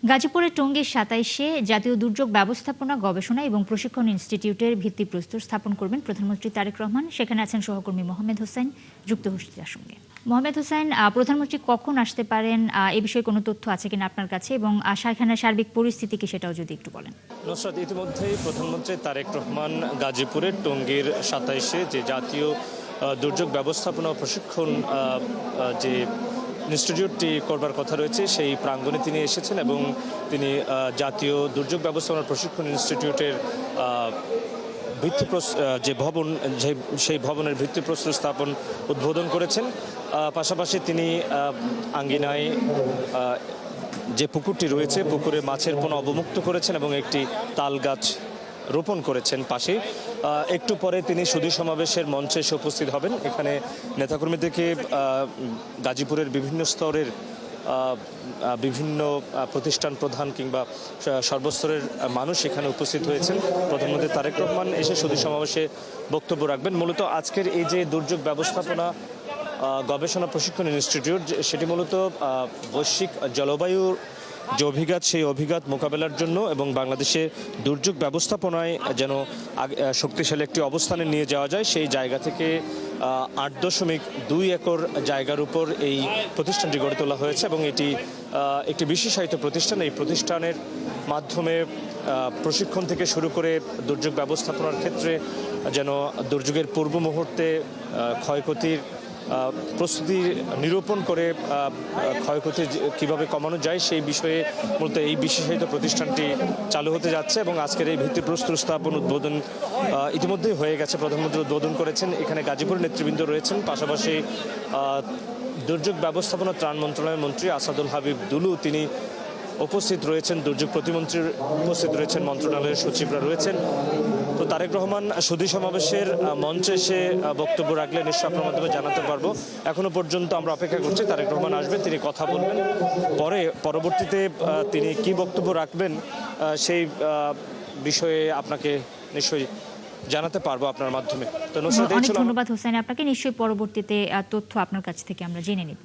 গাজীপুরের টঙ্গীর ২৭-এ জাতীয় দুর্যোগ ব্যবস্থাপনা গবেষণা এবং প্রশিক্ষণ ইনস্টিটিউটের ভিত্তিপ্রস্তর স্থাপন করবেন প্রধানমন্ত্রী তারেক রহমান। সেখানে আছেন সহকর্মী মোহাম্মদ হোসেন যুক্ত হচ্ছেন সঙ্গে। মোহাম্মদ হোসেন, প্রধানমন্ত্রী কখন আসতে পারেন, এ বিষয়ে কোনো তথ্য আছে কিনা আপনার কাছে, এবং সেখানের সার্বিক পরিস্থিতি কি সেটাও যদি একটু বলেন। নুসরাত, ইতিমধ্যেই প্রধানমন্ত্রী তারেক রহমান গাজীপুরের টঙ্গীর ২৭-এ যে জাতীয় দুর্যোগ ব্যবস্থাপনা ও প্রশিক্ষণ যে ইনস্টিটিউটটি করবার কথা রয়েছে সেই প্রাঙ্গণে তিনি এসেছেন এবং তিনি জাতীয় দুর্যোগ ব্যবস্থাপনা প্রশিক্ষণ ইনস্টিটিউটের যে ভবন সেই ভবনের ভিত্তিপ্রস্তর স্থাপন উদ্বোধন করেছেন। পাশাপাশি তিনি আঙ্গিনায় যে পুকুরটি রয়েছে পুকুরে মাছের পোনা অবমুক্ত করেছেন এবং একটি তাল গাছ রোপণ করেছেন পাশে। একটু পরে তিনি সুধী সমাবেশের মঞ্চে এসে উপস্থিত হবেন। এখানে নেতাকর্মীদেরকে গাজীপুরের বিভিন্ন স্তরের বিভিন্ন প্রতিষ্ঠান প্রধান কিংবা সর্বস্তরের মানুষ এখানে উপস্থিত হয়েছেন। প্রধানমন্ত্রী তারেক রহমান এসে সুধী সমাবেশে বক্তব্য রাখবেন। মূলত আজকের এই যে দুর্যোগ ব্যবস্থাপনা গবেষণা প্রশিক্ষণ ইনস্টিটিউট, সেটি মূলত বৈশ্বিক জলবায়ুর যে অভিঘাত সেই অভিঘাত মোকাবেলার জন্য এবং বাংলাদেশে দুর্যোগ ব্যবস্থাপনায় যেন শক্তিশালী একটি অবস্থানে নিয়ে যাওয়া যায় সেই জায়গা থেকে ৮.২ একর জায়গার উপর এই প্রতিষ্ঠানটি গড়ে তোলা হয়েছে এবং এটি একটি বিশেষায়িত প্রতিষ্ঠান। এই প্রতিষ্ঠানের মাধ্যমে প্রশিক্ষণ থেকে শুরু করে দুর্যোগ ব্যবস্থাপনার ক্ষেত্রে যেন দুর্যোগের পূর্ব মুহূর্তে ক্ষয়ক্ষতির প্রস্তুতি নিরূপণ করে ক্ষয়ক্ষতি কিভাবে কমানো যায় সেই বিষয়ে মূলত এই বিশেষায়িত প্রতিষ্ঠানটি চালু হতে যাচ্ছে এবং আজকের এই ভিত্তিপ্রস্তর স্থাপন উদ্বোধন ইতিমধ্যেই হয়ে গেছে। প্রধানমন্ত্রী উদ্বোধন করেছেন। এখানে গাজীপুরের নেতৃবৃন্দ রয়েছেন, পাশাপাশি দুর্যোগ ব্যবস্থাপনা ত্রাণ মন্ত্রণালয়ের মন্ত্রী আসাদুল হাবিব দুলু তিনি উপস্থিত রয়েছেন, দুর্যোগ প্রতিমন্ত্রী উপস্থিত রয়েছেন, মন্ত্রণালয়ের সচিবরা রয়েছেন। তো তারেক রহমান সুধী সমাবেশের মঞ্চে এসে বক্তব্য রাখলে নিশ্চয়ই আপনার মাধ্যমে জানাতে পারবো। এখনো পর্যন্ত আমরা অপেক্ষা করছি তারেক রহমান আসবেন, তিনি কথা বলবেন, পরবর্তীতে তিনি কি বক্তব্য রাখবেন সেই বিষয়ে আপনাকে নিশ্চয়ই জানাতে পারবো আপনার মাধ্যমে। তো অনেক ধন্যবাদ হোসেন আপনাকে। নিশ্চয়ই পরবর্তীতে তথ্য আপনার কাছ থেকে আমরা জেনে নেব।